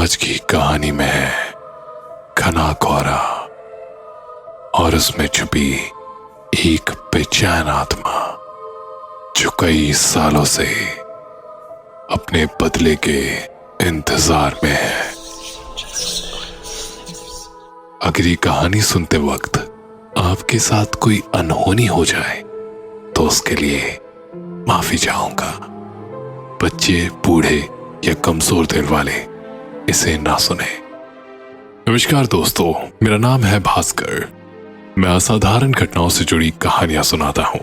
आज की कहानी में है घना कोहरा और उसमें छुपी एक बेचैन आत्मा जो कई सालों से अपने बदले के इंतजार में है। अगर ये कहानी सुनते वक्त आपके साथ कोई अनहोनी हो जाए तो उसके लिए माफी चाहूंगा। बच्चे, बूढ़े या कमजोर दिल वाले इसे ना सुने। नमस्कार दोस्तों, मेरा नाम है भास्कर। मैं असाधारण घटनाओं से जुड़ी कहानियां सुनाता हूं।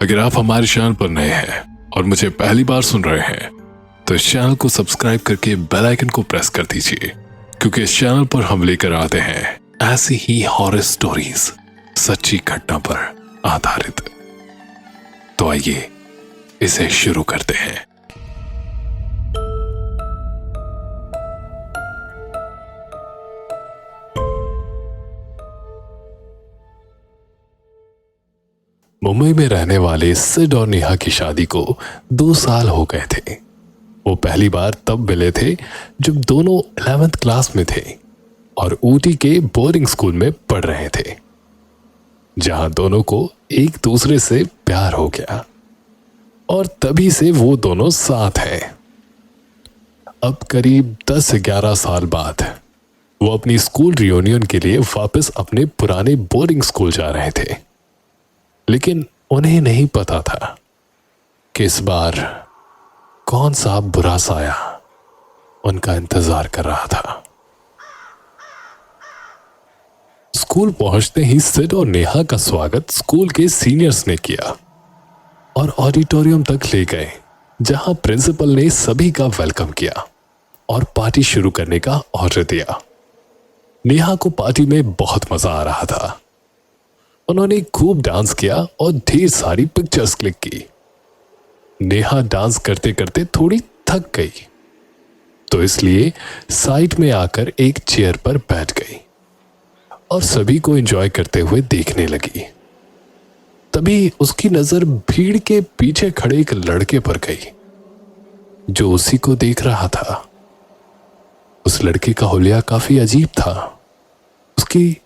अगर आप हमारे चैनल पर नए हैं और मुझे पहली बार सुन रहे हैं तो इस चैनल को सब्सक्राइब करके बेल आइकन को प्रेस कर दीजिए, क्योंकि इस चैनल पर हम लेकर आते हैं ऐसी ही हॉरर स्टोरीज सच्ची घटना पर आधारित। तो आइए इसे शुरू करते हैं। मुंबई में रहने वाले सिड और नेहा की शादी को 2 साल हो गए थे। वो पहली बार तब मिले थे जब दोनों 11th क्लास में थे और ऊटी के बोर्डिंग स्कूल में पढ़ रहे थे, जहां दोनों को एक दूसरे से प्यार हो गया और तभी से वो दोनों साथ हैं। अब करीब 10-11 साल बाद वो अपनी स्कूल रियूनियन के लिए वापस अपने पुराने बोर्डिंग स्कूल जा रहे थे, लेकिन उन्हें नहीं पता था कि इस बार कौन सा बुरा साया उनका इंतजार कर रहा था। स्कूल पहुंचते ही सिड और नेहा का स्वागत स्कूल के सीनियर्स ने किया और ऑडिटोरियम तक ले गए, जहां प्रिंसिपल ने सभी का वेलकम किया और पार्टी शुरू करने का ऑर्डर दिया। नेहा को पार्टी में बहुत मजा आ रहा था। उन्होंने खूब डांस किया और ढेर सारी पिक्चर्स क्लिक की। नेहा डांस करते करते थोड़ी थक गई, तो इसलिए साइड में आकर एक चेयर पर बैठ गई और सभी को एंजॉय करते हुए देखने लगी। तभी उसकी नजर भीड़ के पीछे खड़े एक लड़के पर गई जो उसी को देख रहा था। उस लड़के का हुलिया काफी अजीब था। उसकी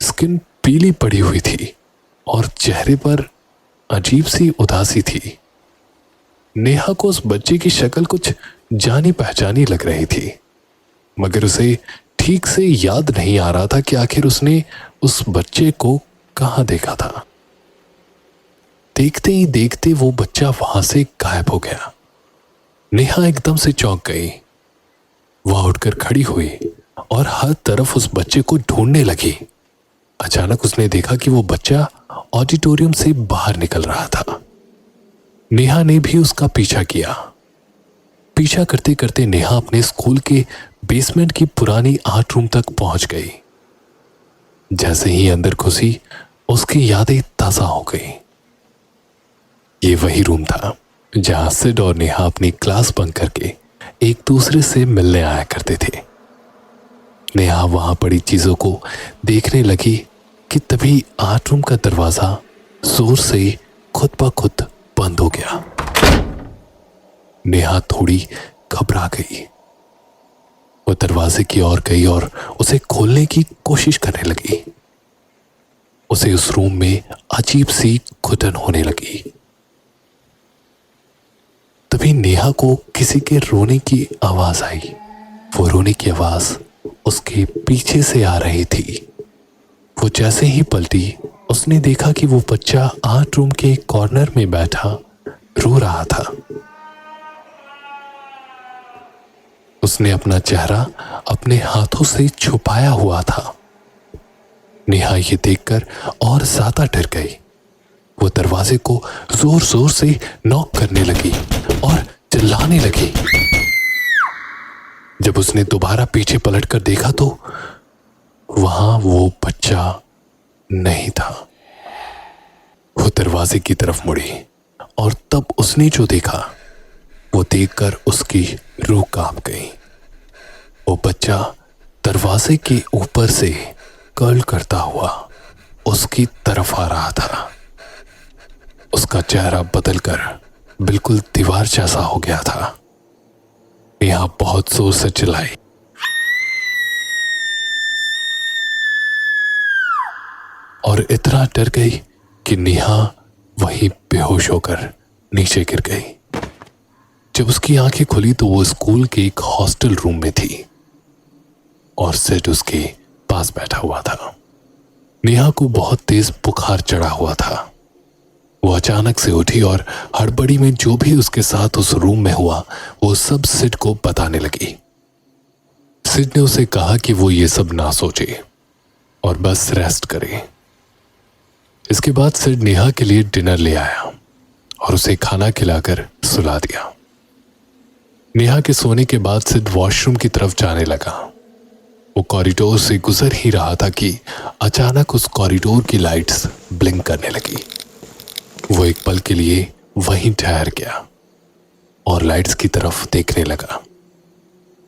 स्किन पीली पड़ी हुई थी और चेहरे पर अजीब सी उदासी थी। नेहा को उस बच्चे की शक्ल कुछ जानी पहचानी लग रही थी, मगर उसे ठीक से याद नहीं आ रहा था कि आखिर उसने उस बच्चे को कहां देखा था। देखते ही देखते वो बच्चा वहां से गायब हो गया। नेहा एकदम से चौंक गई। वह उठकर खड़ी हुई और हर तरफ उस बच्चे को ढूंढने लगी। अचानक उसने देखा कि वो बच्चा ऑडिटोरियम से बाहर निकल रहा था। नेहा ने भी उसका पीछा किया। पीछा करते करते नेहा अपने स्कूल के बेसमेंट की पुरानी आर्ट रूम तक पहुंच गई। जैसे ही अंदर घुसी, उसकी यादें ताजा हो गई। ये वही रूम था जहां सिड और नेहा अपनी क्लास बंक करके एक दूसरे से मिलने आया करते थे। नेहा वहां पड़ी चीजों को देखने लगी कि तभी आर्ट रूम का दरवाजा जोर से खुद ब खुद बंद हो गया। नेहा थोड़ी घबरा गई। वो दरवाजे की ओर गई और उसे खोलने की कोशिश करने लगी। उसे उस रूम में अजीब सी घुटन होने लगी। तभी नेहा को किसी के रोने की आवाज आई। वो रोने की आवाज उसके पीछे से आ रही थी। वो जैसे ही पलटी, उसने देखा कि वो बच्चा आर्ट रूम के कॉर्नर में बैठा रो रहा था। उसने अपना चेहरा अपने हाथों से छुपाया हुआ था। नेहा ये देखकर और ज्यादा डर गई। वो दरवाजे को जोर जोर से नॉक करने लगी और चिल्लाने लगी। जब उसने दोबारा पीछे पलटकर देखा तो वहां वो बच्चा नहीं था। वो दरवाजे की तरफ मुड़ी और तब उसने जो देखा वो देखकर उसकी रूह कांप गई। वो बच्चा दरवाजे के ऊपर से कर्ल करता हुआ उसकी तरफ आ रहा था। उसका चेहरा बदलकर बिल्कुल दीवार जैसा हो गया था। नेहा बहुत जोर से चिल्लाई, और इतना डर गई कि नेहा वहीं बेहोश होकर नीचे गिर गई। जब उसकी आंखें खुली तो वो स्कूल के एक हॉस्टल रूम में थी और सिड उसके पास बैठा हुआ था। नेहा को बहुत तेज बुखार चढ़ा हुआ था। वो अचानक से उठी और हड़बड़ी में जो भी उसके साथ उस रूम में हुआ वो सब सिड को बताने लगी। सिड ने उसे कहा कि वो ये सब ना सोचे और बस रेस्ट करे। इसके बाद सिड नेहा के लिए डिनर ले आया और उसे खाना खिलाकर सुला दिया। नेहा के सोने के बाद सिड वॉशरूम की तरफ जाने लगा। वो कॉरिडोर से गुजर ही रहा था कि अचानक उस कॉरिडोर की लाइट्स ब्लिंक करने लगी। वो एक पल के लिए वहीं ठहर गया और लाइट्स की तरफ देखने लगा।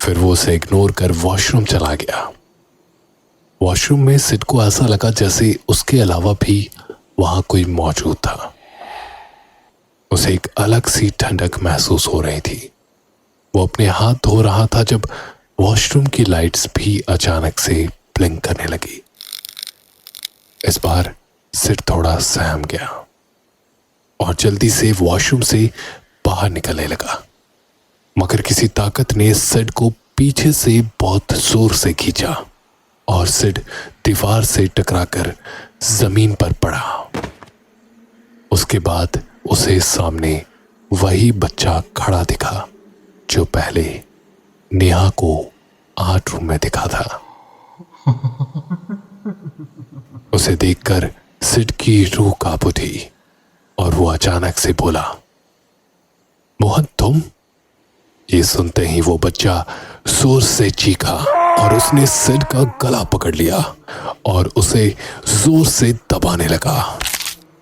फिर वो उसे इग्नोर कर वॉशरूम चला गया। वॉशरूम में सिड को ऐसा लगा जैसे उसके अलावा भी वहां कोई मौजूद था। उसे एक अलग सी ठंडक महसूस हो रही थी। वो अपने हाथ धो रहा था जब वॉशरूम की लाइट्स भी अचानक से ब्लिंक करने लगी। इस बार सिड थोड़ा सहम गया और जल्दी से वॉशरूम से बाहर निकलने लगा, मगर किसी ताकत ने सिड को पीछे से बहुत जोर से खींचा और सिड दीवार से टकराकर जमीन पर पड़ा। उसके बाद उसे सामने वही बच्चा खड़ा दिखा जो पहले नेहा को आर्ट रूम में दिखा था। उसे देखकर सिड की रूह कांप उठी और वो अचानक से बोला, मोहन तुम? ये सुनते ही वो बच्चा जोर से चीखा और उसने सिड का गला पकड़ लिया और उसे जोर से दबाने लगा।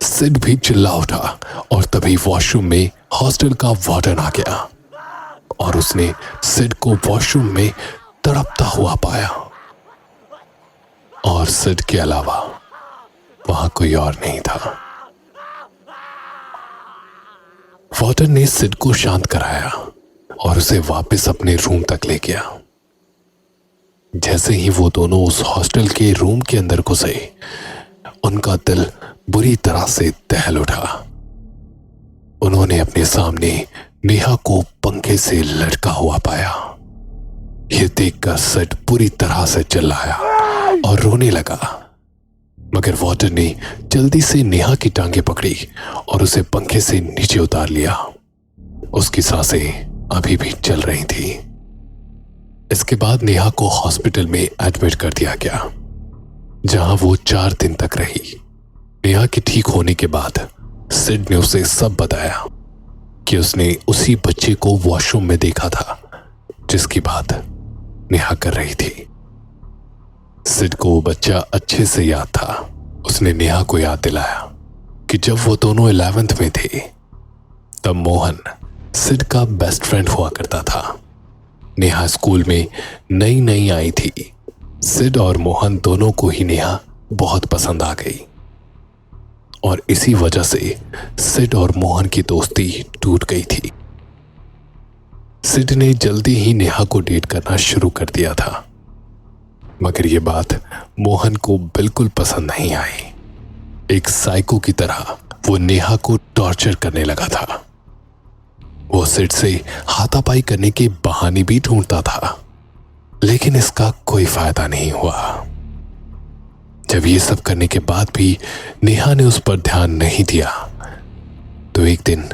सिड भी चिल्ला उठा और तभी वॉशरूम में हॉस्टल का वार्डन आ गया और उसने सिड को वॉशरूम में तड़पता हुआ पाया और सिड के अलावा वहां कोई और नहीं था। वार्डन ने सिड को शांत कराया और उसे वापस अपने रूम तक ले गया। जैसे ही वो दोनों उस हॉस्टल के रूम के अंदर घुसे, उनका दिल बुरी तरह से दहल उठा। उन्होंने अपने सामने नेहा को पंखे से लटका हुआ पाया। यह देखकर सिड पूरी तरह से चिल्लाया और रोने लगा, मगर वार्डन ने जल्दी से नेहा की टांगें पकड़ी और उसे पंखे से नीचे उतार लिया। उसकी सांसें अभी भी चल रही थी। इसके बाद नेहा को हॉस्पिटल में एडमिट कर दिया गया, जहां वो 4 दिन तक रही। नेहा के ठीक होने के बाद सिड ने उसे सब बताया कि उसने उसी बच्चे को वॉशरूम में देखा था जिसकी बात नेहा कर रही थी। सिड को वो बच्चा अच्छे से याद था। उसने नेहा को याद दिलाया कि जब वो दोनों 11th में थे तब मोहन सिड का बेस्ट फ्रेंड हुआ करता था। नेहा स्कूल में नई नई आई थी। सिड और मोहन दोनों को ही नेहा बहुत पसंद आ गई और इसी वजह से सिड और मोहन की दोस्ती टूट गई थी। सिड ने जल्दी ही नेहा को डेट करना शुरू कर दिया था, मगर यह बात मोहन को बिल्कुल पसंद नहीं आई। एक साइको की तरह वो नेहा को टॉर्चर करने लगा था। वो सिड से हाथापाई करने के बहाने भी ढूंढता था, लेकिन इसका कोई फायदा नहीं हुआ। जब ये सब करने के बाद भी नेहा ने उस पर ध्यान नहीं दिया, तो एक दिन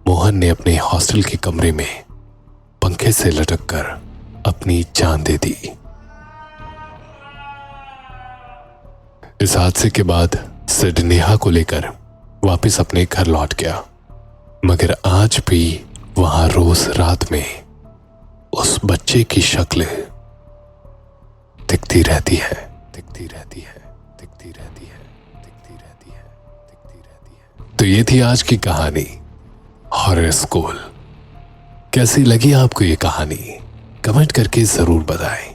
मोहन ने अपने हॉस्टल के कमरे में पंखे से लटककर अपनी जान दे दी। इस हादसे के बाद सिड नेहा को लेकर वापस अपने घर लौट गया, मगर आज भी वहां रोज रात में उस बच्चे की शक्ल दिखती रहती है, दिखती रहती है, दिखती रहती है, दिखती रहती है, दिखती रहती है। तो ये थी आज की कहानी हॉरर स्कूल। कैसी लगी आपको ये कहानी? कमेंट करके जरूर बताएं।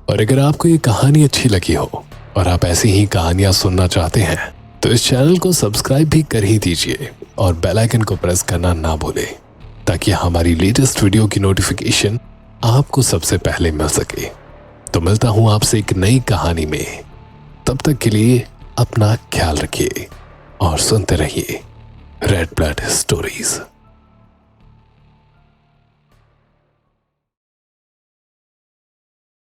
और अगर आपको ये कहानी अच्छी लगी हो और आप ऐसी ही कहानियां सुनना चाहते हैं तो इस चैनल को सब्सक्राइब भी कर ही दीजिए और बेल आइकन को प्रेस करना ना भूलें, ताकि हमारी लेटेस्ट वीडियो की नोटिफिकेशन आपको सबसे पहले मिल सके। तो मिलता हूं आपसे एक नई कहानी में। तब तक के लिए अपना ख्याल रखिए और सुनते रहिए रेड ब्लड स्टोरीज।